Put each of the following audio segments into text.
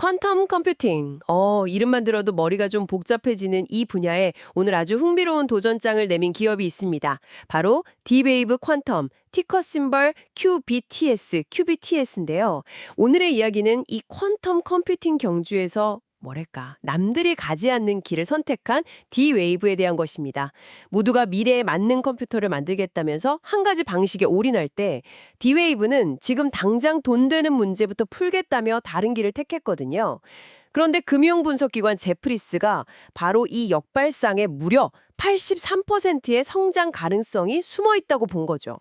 퀀텀 컴퓨팅. 이름만 들어도 머리가 좀 복잡해지는 이 분야에 오늘 아주 흥미로운 도전장을 내민 기업이 있습니다. 바로 D-Wave 퀀텀, 티커 심벌 QBTS인데요. 오늘의 이야기는 이 퀀텀 컴퓨팅 경주에서 뭐랄까, 남들이 가지 않는 길을 선택한 D-Wave에 대한 것입니다. 모두가 미래에 맞는 컴퓨터를 만들겠다면서 한 가지 방식에 올인할 때 D-Wave는 지금 당장 돈 되는 문제부터 풀겠다며 다른 길을 택했거든요. 그런데 금융분석기관 제프리스가 바로 이 역발상에 무려 83%의 성장 가능성이 숨어 있다고 본 거죠.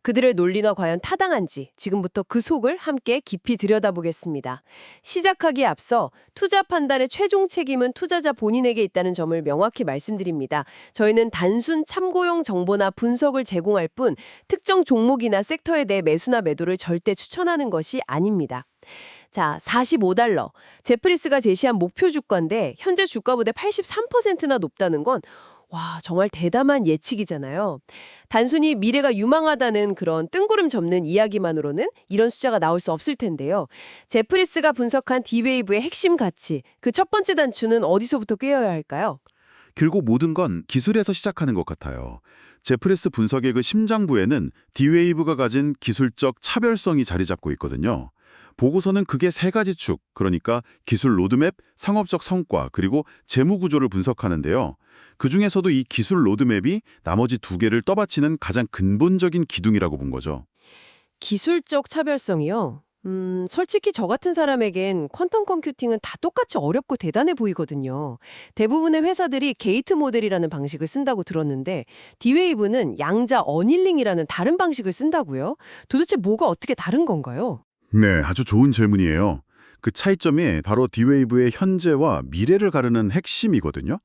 그들의 논리가 과연 타당한지 지금부터 그 속을 함께 깊이 들여다보겠습니다. 시작하기에 앞서 투자 판단의 최종 책임은 투자자 본인에게 있다는 점을 명확히 말씀드립니다. 저희는 단순 참고용 정보나 분석을 제공할 뿐 특정 종목이나 섹터에 대해 매수나 매도를 절대 추천하는 것이 아닙니다. 자, $45. 제프리스가 제시한 목표 주가인데 현재 주가보다 83%나 높다는 건 와, 정말 대담한 예측이잖아요. 단순히 미래가 유망하다는 그런 뜬구름 접는 이야기만으로는 이런 숫자가 나올 수 없을 텐데요. 제프리스가 분석한 D-Wave의 핵심 가치, 그 첫 번째 단추는 어디서부터 꿰어야 할까요? 결국 모든 건 기술에서 시작하는 것 같아요. 제프리스 분석의 그 심장부에는 D-Wave가 가진 기술적 차별성이 자리 잡고 있거든요. 보고서는 그게 세 가지 축, 그러니까 기술 로드맵, 상업적 성과, 그리고 재무 구조를 분석하는데요. 그중에서도 이 기술 로드맵이 나머지 두 개를 떠받치는 가장 근본적인 기둥이라고 본 거죠. 기술적 차별성이요? 솔직히 저 같은 사람에겐 퀀텀 컴퓨팅은 다 똑같이 어렵고 대단해 보이거든요. 대부분의 회사들이 게이트 모델이라는 방식을 쓴다고 들었는데 D-Wave는 양자 어닐링이라는 다른 방식을 쓴다고요? 도대체 뭐가 어떻게 다른 건가요? 네, 아주 좋은 질문이에요. 그 차이점이 바로 D-Wave의 현재와 미래를 가르는 핵심이거든요.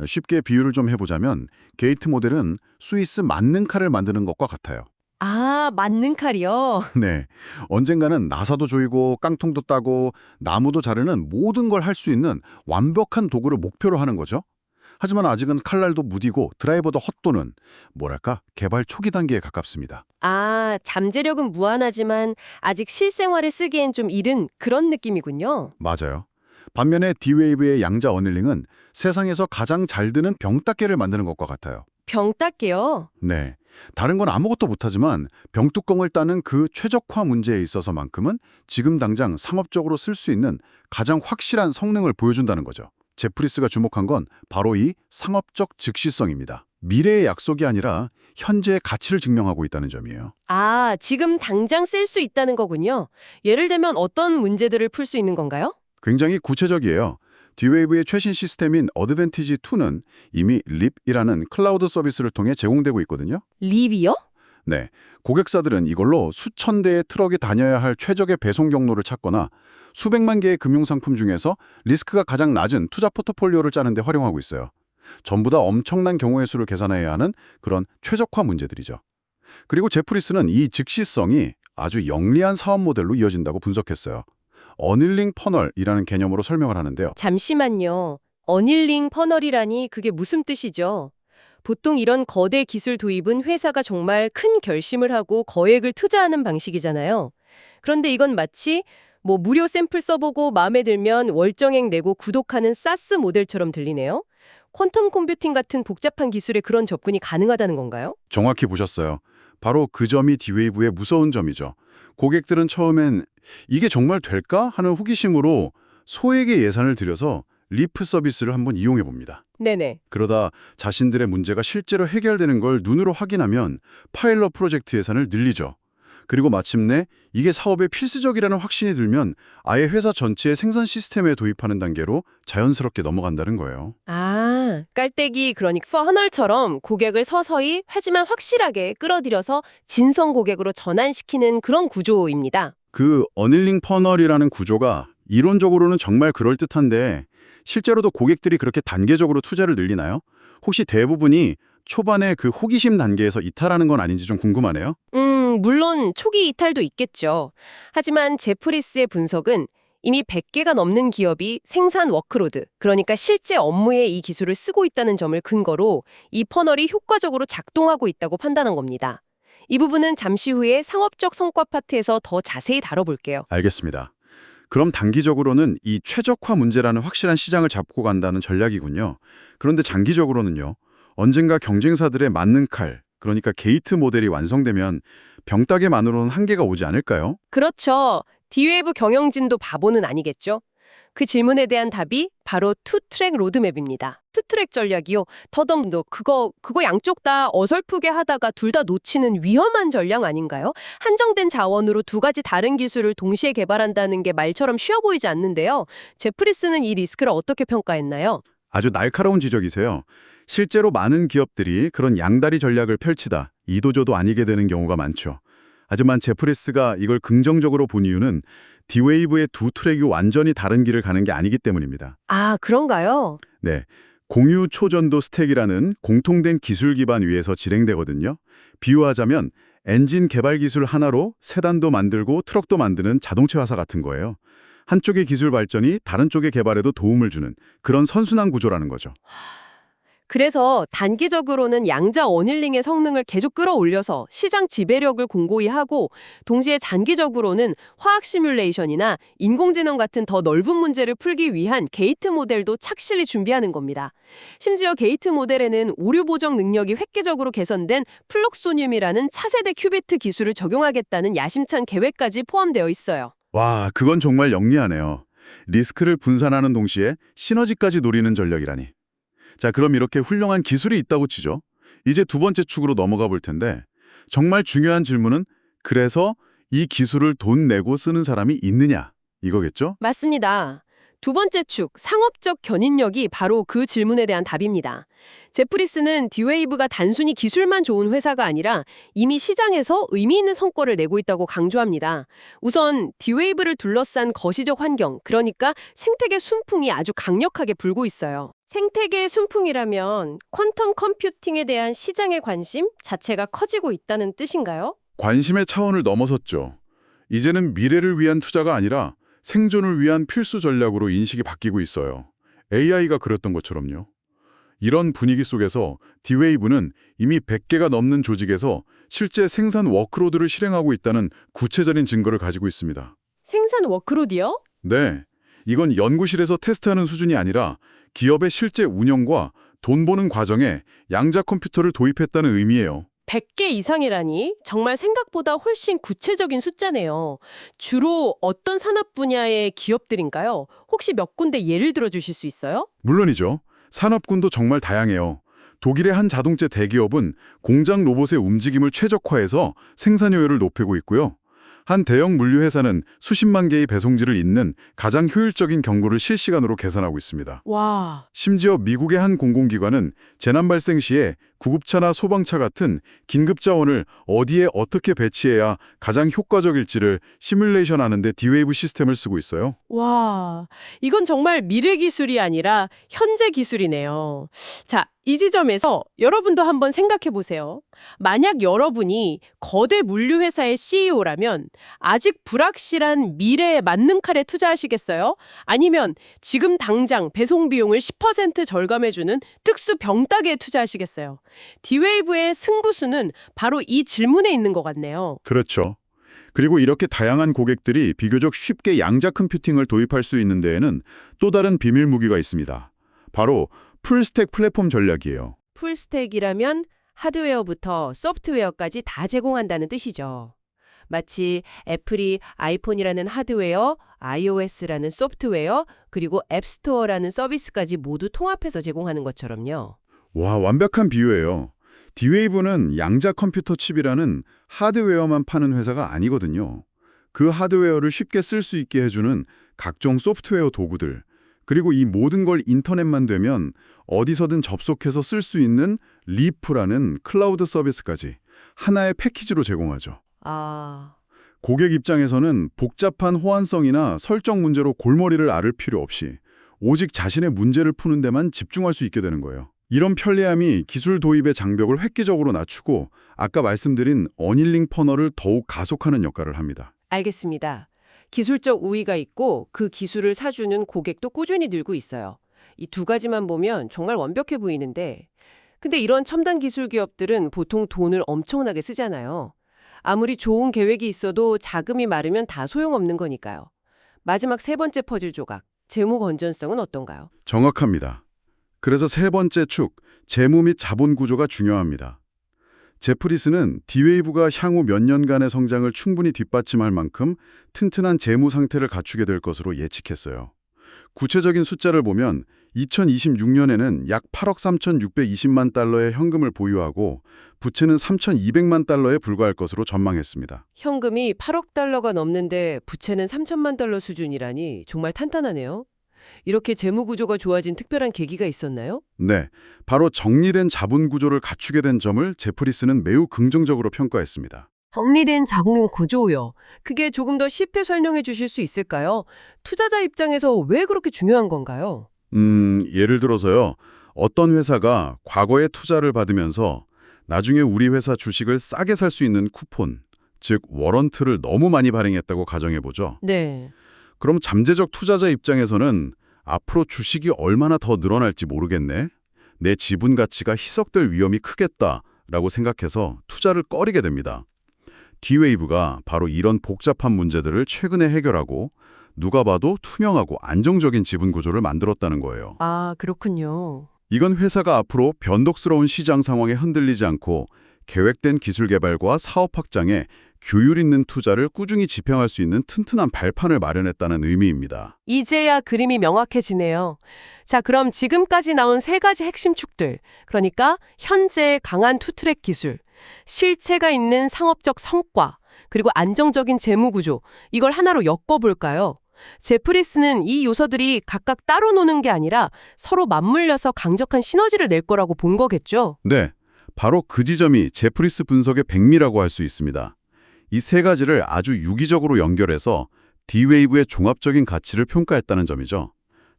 쉽게 비유를 좀 해보자면 게이트 모델은 스위스 만능 칼을 만드는 것과 같아요. 아, 맞는 칼이요? 네, 언젠가는 나사도 조이고 깡통도 따고 나무도 자르는 모든 걸 할 수 있는 완벽한 도구를 목표로 하는 거죠. 하지만 아직은 칼날도 무디고 드라이버도 헛도는 뭐랄까 개발 초기 단계에 가깝습니다. 아, 잠재력은 무한하지만 아직 실생활에 쓰기엔 좀 이른 그런 느낌이군요. 맞아요. 반면에 D-Wave의 양자 어닐링은 세상에서 가장 잘 드는 병따개를 만드는 것과 같아요. 병 닦게요? 네, 다른 건 아무것도 못하지만 병뚜껑을 따는 그 최적화 문제에 있어서만큼은 지금 당장 상업적으로 쓸 수 있는 가장 확실한 성능을 보여준다는 거죠. 제프리스가 주목한 건 바로 이 상업적 즉시성입니다. 미래의 약속이 아니라 현재의 가치를 증명하고 있다는 점이에요. 아, 지금 당장 쓸 수 있다는 거군요. 예를 들면 어떤 문제들을 풀 수 있는 건가요? 굉장히 구체적이에요. D-Wave의 최신 시스템인 어드밴티지2는 이미 립이라는 클라우드 서비스를 통해 제공되고 있거든요. 립이요? 네, 고객사들은 이걸로 수천 대의 트럭이 다녀야 할 최적의 배송 경로를 찾거나 수백만 개의 금융상품 중에서 리스크가 가장 낮은 투자 포트폴리오를 짜는 데 활용하고 있어요. 전부 다 엄청난 경우의 수를 계산해야 하는 그런 최적화 문제들이죠. 그리고 제프리스는 이 즉시성이 아주 영리한 사업 모델로 이어진다고 분석했어요. 어닐링 퍼널이라는 개념으로 설명을 하는데요. 잠시만요. 어닐링 퍼널이라니 그게 무슨 뜻이죠? 보통 이런 거대 기술 도입은 회사가 정말 큰 결심을 하고 거액을 투자하는 방식이잖아요. 그런데 이건 마치 무료 샘플 써보고 마음에 들면 월정액 내고 구독하는 사스 모델처럼 들리네요. 퀀텀 컴퓨팅 같은 복잡한 기술에 그런 접근이 가능하다는 건가요? 정확히 보셨어요. 바로 그 점이 D-Wave의 무서운 점이죠. 고객들은 처음엔 이게 정말 될까? 하는 호기심으로 소액의 예산을 들여서 리프 서비스를 한번 이용해 봅니다. 네네. 그러다 자신들의 문제가 실제로 해결되는 걸 눈으로 확인하면 파일럿 프로젝트 예산을 늘리죠. 그리고 마침내 이게 사업에 필수적이라는 확신이 들면 아예 회사 전체의 생산 시스템에 도입하는 단계로 자연스럽게 넘어간다는 거예요. 아, 깔때기 그러니까 퍼널처럼 고객을 서서히 하지만 확실하게 끌어들여서 진성 고객으로 전환시키는 그런 구조입니다. 그 어닐링 퍼널이라는 구조가 이론적으로는 정말 그럴듯한데 실제로도 고객들이 그렇게 단계적으로 투자를 늘리나요? 혹시 대부분이 초반에 그 호기심 단계에서 이탈하는 건 아닌지 좀 궁금하네요. 물론 초기 이탈도 있겠죠. 하지만 제프리스의 분석은 이미 100개가 넘는 기업이 생산 워크로드, 그러니까 실제 업무에 이 기술을 쓰고 있다는 점을 근거로 이 퍼널이 효과적으로 작동하고 있다고 판단한 겁니다. 이 부분은 잠시 후에 상업적 성과 파트에서 더 자세히 다뤄볼게요. 알겠습니다. 그럼 단기적으로는 이 최적화 문제라는 확실한 시장을 잡고 간다는 전략이군요. 그런데 장기적으로는요. 언젠가 경쟁사들의 맞는 칼, 그러니까 게이트 모델이 완성되면 병따개만으로는 한계가 오지 않을까요? 그렇죠. D웨이브 경영진도 바보는 아니겠죠. 그 질문에 대한 답이 바로 투트랙 로드맵입니다. 투트랙 전략이요. 더덤도 그거 양쪽 다 어설프게 하다가 둘 다 놓치는 위험한 전략 아닌가요? 한정된 자원으로 두 가지 다른 기술을 동시에 개발한다는 게 말처럼 쉬워 보이지 않는데요. 제프리스는 이 리스크를 어떻게 평가했나요? 아주 날카로운 지적이세요. 실제로 많은 기업들이 그런 양다리 전략을 펼치다 이도저도 아니게 되는 경우가 많죠. 하지만 제프리스가 이걸 긍정적으로 본 이유는 D웨이브의 두 트랙이 완전히 다른 길을 가는 게 아니기 때문입니다. 아, 그런가요? 네, 공유 초전도 스택이라는 공통된 기술 기반 위에서 진행되거든요. 비유하자면 엔진 개발 기술 하나로 세단도 만들고 트럭도 만드는 자동차 회사 같은 거예요. 한쪽의 기술 발전이 다른 쪽의 개발에도 도움을 주는 그런 선순환 구조라는 거죠. 그래서 단기적으로는 양자 어닐링의 성능을 계속 끌어올려서 시장 지배력을 공고히 하고 동시에 장기적으로는 화학 시뮬레이션이나 인공지능 같은 더 넓은 문제를 풀기 위한 게이트 모델도 착실히 준비하는 겁니다. 심지어 게이트 모델에는 오류 보정 능력이 획기적으로 개선된 플럭소늄이라는 차세대 큐비트 기술을 적용하겠다는 야심찬 계획까지 포함되어 있어요. 와, 그건 정말 영리하네요. 리스크를 분산하는 동시에 시너지까지 노리는 전략이라니. 자, 그럼 이렇게 훌륭한 기술이 있다고 치죠. 이제 두 번째 축으로 넘어가 볼 텐데 정말 중요한 질문은 그래서 이 기술을 돈 내고 쓰는 사람이 있느냐 이거겠죠? 맞습니다. 두 번째 축, 상업적 견인력이 바로 그 질문에 대한 답입니다. 제프리스는 D웨이브가 단순히 기술만 좋은 회사가 아니라 이미 시장에서 의미 있는 성과를 내고 있다고 강조합니다. 우선 D웨이브를 둘러싼 거시적 환경, 그러니까 생태계 순풍이 아주 강력하게 불고 있어요. 생태계 순풍이라면 퀀텀 컴퓨팅에 대한 시장의 관심 자체가 커지고 있다는 뜻인가요? 관심의 차원을 넘어섰죠. 이제는 미래를 위한 투자가 아니라 생존을 위한 필수 전략으로 인식이 바뀌고 있어요. AI가 그랬던 것처럼요. 이런 분위기 속에서 D웨이브는 이미 100개가 넘는 조직에서 실제 생산 워크로드를 실행하고 있다는 구체적인 증거를 가지고 있습니다. 생산 워크로드요? 네, 이건 연구실에서 테스트하는 수준이 아니라 기업의 실제 운영과 돈 버는 과정에 양자 컴퓨터를 도입했다는 의미예요. 100개 이상이라니 정말 생각보다 훨씬 구체적인 숫자네요. 주로 어떤 산업 분야의 기업들인가요? 혹시 몇 군데 예를 들어 주실 수 있어요? 물론이죠. 산업군도 정말 다양해요. 독일의 한 자동차 대기업은 공장 로봇의 움직임을 최적화해서 생산 효율을 높이고 있고요. 한 대형 물류회사는 수십만 개의 배송지를 잇는 가장 효율적인 경고를 실시간으로 계산하고 있습니다. 와, 심지어 미국의 한 공공기관은 재난 발생 시에 구급차나 소방차 같은 긴급 자원을 어디에 어떻게 배치해야 가장 효과적일지를 시뮬레이션하는 데 D웨이브 시스템을 쓰고 있어요. 와, 이건 정말 미래 기술이 아니라 현재 기술이네요. 자, 이 지점에서 여러분도 한번 생각해 보세요. 만약 여러분이 거대 물류회사의 CEO라면 아직 불확실한 미래의 만능 칼에 투자하시겠어요? 아니면 지금 당장 배송 비용을 10% 절감해주는 특수 병따개에 투자하시겠어요? D웨이브의 승부수는 바로 이 질문에 있는 것 같네요. 그렇죠. 그리고 이렇게 다양한 고객들이 비교적 쉽게 양자 컴퓨팅을 도입할 수 있는 데에는 또 다른 비밀 무기가 있습니다. 바로 풀스택 플랫폼 전략이에요. 풀스택이라면 하드웨어부터 소프트웨어까지 다 제공한다는 뜻이죠. 마치 애플이 아이폰이라는 하드웨어, iOS라는 소프트웨어, 그리고 앱스토어라는 서비스까지 모두 통합해서 제공하는 것처럼요. 와, 완벽한 비유예요. D웨이브는 양자 컴퓨터 칩이라는 하드웨어만 파는 회사가 아니거든요. 그 하드웨어를 쉽게 쓸 수 있게 해주는 각종 소프트웨어 도구들, 그리고 이 모든 걸 인터넷만 되면 어디서든 접속해서 쓸 수 있는 리프라는 클라우드 서비스까지 하나의 패키지로 제공하죠. 아, 고객 입장에서는 복잡한 호환성이나 설정 문제로 골머리를 앓을 필요 없이 오직 자신의 문제를 푸는 데만 집중할 수 있게 되는 거예요. 이런 편리함이 기술 도입의 장벽을 획기적으로 낮추고 아까 말씀드린 어닐링 퍼널을 더욱 가속하는 역할을 합니다. 알겠습니다. 기술적 우위가 있고 그 기술을 사주는 고객도 꾸준히 늘고 있어요. 이 두 가지만 보면 정말 완벽해 보이는데 근데 이런 첨단 기술 기업들은 보통 돈을 엄청나게 쓰잖아요. 아무리 좋은 계획이 있어도 자금이 마르면 다 소용없는 거니까요. 마지막 세 번째 퍼즐 조각, 재무 건전성은 어떤가요? 정확합니다. 그래서 세 번째 축, 재무 및 자본 구조가 중요합니다. 제프리스는 D-웨이브가 향후 몇 년간의 성장을 충분히 뒷받침할 만큼 튼튼한 재무 상태를 갖추게 될 것으로 예측했어요. 구체적인 숫자를 보면 2026년에는 약 8억 3,620만 달러의 현금을 보유하고 부채는 3,200만 달러에 불과할 것으로 전망했습니다. 현금이 8억 달러가 넘는데 부채는 3천만 달러 수준이라니 정말 탄탄하네요. 이렇게 재무 구조가 좋아진 특별한 계기가 있었나요? 네, 바로 정리된 자본 구조를 갖추게 된 점을 제프리스는 매우 긍정적으로 평가했습니다. 정리된 자금 구조요. 그게 조금 더 쉽게 설명해 주실 수 있을까요? 투자자 입장에서 왜 그렇게 중요한 건가요? 예를 들어서요. 어떤 회사가 과거에 투자를 받으면서 나중에 우리 회사 주식을 싸게 살 수 있는 쿠폰, 즉 워런트를 너무 많이 발행했다고 가정해보죠. 네. 그럼 잠재적 투자자 입장에서는 앞으로 주식이 얼마나 더 늘어날지 모르겠네. 내 지분 가치가 희석될 위험이 크겠다라고 생각해서 투자를 꺼리게 됩니다. D-웨이브가 바로 이런 복잡한 문제들을 최근에 해결하고 누가 봐도 투명하고 안정적인 지분 구조를 만들었다는 거예요. 아, 그렇군요. 이건 회사가 앞으로 변덕스러운 시장 상황에 흔들리지 않고 계획된 기술 개발과 사업 확장에 규율 있는 투자를 꾸준히 집행할 수 있는 튼튼한 발판을 마련했다는 의미입니다. 이제야 그림이 명확해지네요. 자, 그럼 지금까지 나온 세 가지 핵심 축들, 그러니까 현재의 강한 투트랙 기술, 실체가 있는 상업적 성과, 그리고 안정적인 재무 구조, 이걸 하나로 엮어볼까요? 제프리스는 이 요소들이 각각 따로 노는 게 아니라 서로 맞물려서 강력한 시너지를 낼 거라고 본 거겠죠? 네, 바로 그 지점이 제프리스 분석의 백미라고 할 수 있습니다. 이 세 가지를 아주 유기적으로 연결해서 D-웨이브의 종합적인 가치를 평가했다는 점이죠.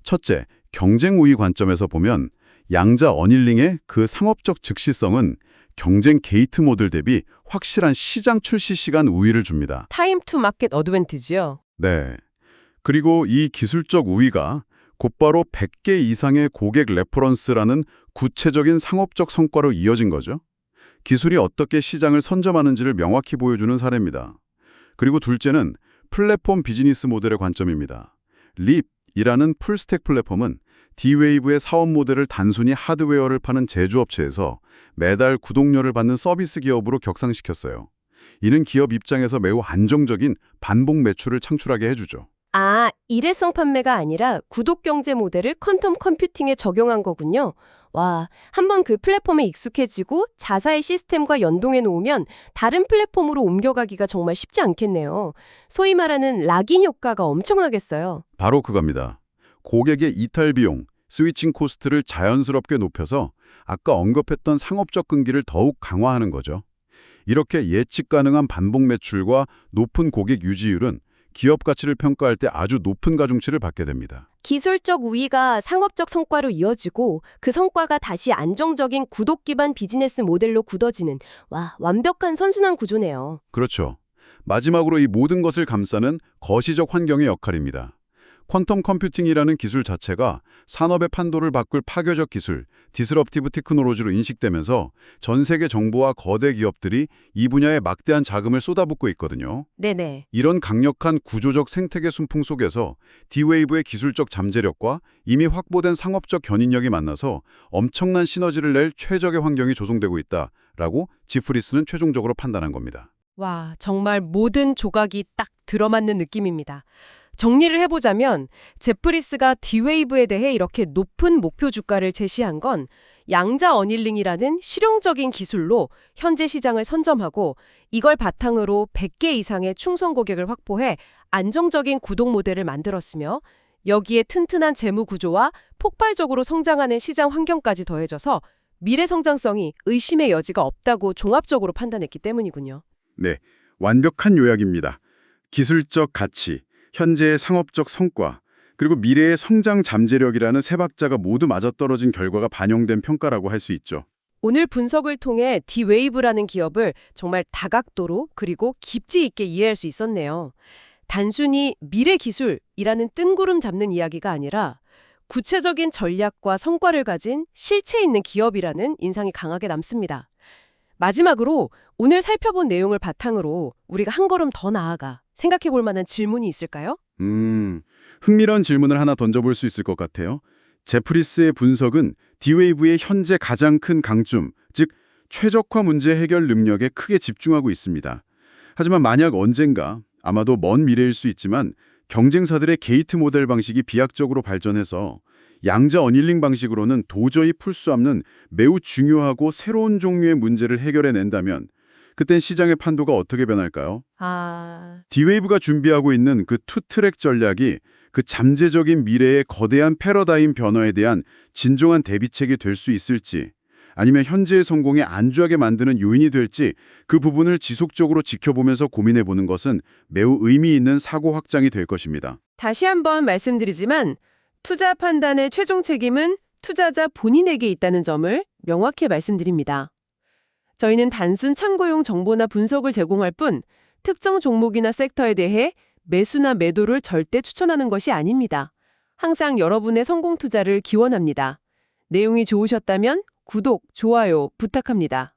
첫째, 경쟁 우위 관점에서 보면 양자 어닐링의 그 상업적 즉시성은 경쟁 게이트 모델 대비 확실한 시장 출시 시간 우위를 줍니다. 타임 투 마켓 어드밴티지요. 네. 그리고 이 기술적 우위가 곧바로 100개 이상의 고객 레퍼런스라는 구체적인 상업적 성과로 이어진 거죠. 기술이 어떻게 시장을 선점하는지를 명확히 보여주는 사례입니다. 그리고 둘째는 플랫폼 비즈니스 모델의 관점입니다. 립이라는 풀스택 플랫폼은 D-웨이브의 사업 모델을 단순히 하드웨어를 파는 제조업체에서 매달 구독료를 받는 서비스 기업으로 격상시켰어요. 이는 기업 입장에서 매우 안정적인 반복 매출을 창출하게 해주죠. 아, 일회성 판매가 아니라 구독 경제 모델을 퀀텀 컴퓨팅에 적용한 거군요. 와, 한번 그 플랫폼에 익숙해지고 자사의 시스템과 연동해 놓으면 다른 플랫폼으로 옮겨가기가 정말 쉽지 않겠네요. 소위 말하는 락인 효과가 엄청나겠어요. 바로 그겁니다. 고객의 이탈 비용, 스위칭 코스트를 자연스럽게 높여서 아까 언급했던 상업적 끈기를 더욱 강화하는 거죠. 이렇게 예측 가능한 반복 매출과 높은 고객 유지율은 기업 가치를 평가할 때 아주 높은 가중치를 받게 됩니다. 기술적 우위가 상업적 성과로 이어지고 그 성과가 다시 안정적인 구독 기반 비즈니스 모델로 굳어지는 완벽한 선순환 구조네요. 그렇죠. 마지막으로 이 모든 것을 감싸는 거시적 환경의 역할입니다. 퀀텀 컴퓨팅이라는 기술 자체가 산업의 판도를 바꿀 파괴적 기술, 디스럽티브 테크놀로지로 인식되면서 전 세계 정부와 거대 기업들이 이 분야에 막대한 자금을 쏟아붓고 있거든요. 네네. 이런 강력한 구조적 생태계 순풍 속에서 D-웨이브의 기술적 잠재력과 이미 확보된 상업적 견인력이 만나서 엄청난 시너지를 낼 최적의 환경이 조성되고 있다라고 지프리스는 최종적으로 판단한 겁니다. 와, 정말 모든 조각이 딱 들어맞는 느낌입니다. 정리를 해보자면 제프리스가 D-웨이브에 대해 이렇게 높은 목표 주가를 제시한 건 양자 어닐링이라는 실용적인 기술로 현재 시장을 선점하고 이걸 바탕으로 100개 이상의 충성 고객을 확보해 안정적인 구독 모델을 만들었으며 여기에 튼튼한 재무 구조와 폭발적으로 성장하는 시장 환경까지 더해져서 미래 성장성이 의심의 여지가 없다고 종합적으로 판단했기 때문이군요. 네, 완벽한 요약입니다. 기술적 가치, 현재의 상업적 성과, 그리고 미래의 성장 잠재력이라는 세 박자가 모두 맞아떨어진 결과가 반영된 평가라고 할 수 있죠. 오늘 분석을 통해 D-웨이브라는 기업을 정말 다각도로 그리고 깊이 있게 이해할 수 있었네요. 단순히 미래 기술이라는 뜬구름 잡는 이야기가 아니라 구체적인 전략과 성과를 가진 실체 있는 기업이라는 인상이 강하게 남습니다. 마지막으로 오늘 살펴본 내용을 바탕으로 우리가 한 걸음 더 나아가 생각해 볼 만한 질문이 있을까요? 흥미로운 질문을 하나 던져볼 수 있을 것 같아요. 제프리스의 분석은 D-웨이브의 현재 가장 큰 강점, 즉 최적화 문제 해결 능력에 크게 집중하고 있습니다. 하지만 만약 언젠가, 아마도 먼 미래일 수 있지만 경쟁사들의 게이트 모델 방식이 비약적으로 발전해서 양자 어닐링 방식으로는 도저히 풀 수 없는 매우 중요하고 새로운 종류의 문제를 해결해낸다면 그땐 시장의 판도가 어떻게 변할까요? D-웨이브가 준비하고 있는 그 투트랙 전략이 그 잠재적인 미래의 거대한 패러다임 변화에 대한 진정한 대비책이 될 수 있을지, 아니면 현재의 성공에 안주하게 만드는 요인이 될지 그 부분을 지속적으로 지켜보면서 고민해보는 것은 매우 의미 있는 사고 확장이 될 것입니다. 다시 한번 말씀드리지만 투자 판단의 최종 책임은 투자자 본인에게 있다는 점을 명확히 말씀드립니다. 저희는 단순 참고용 정보나 분석을 제공할 뿐 특정 종목이나 섹터에 대해 매수나 매도를 절대 추천하는 것이 아닙니다. 항상 여러분의 성공 투자를 기원합니다. 내용이 좋으셨다면 구독, 좋아요 부탁합니다.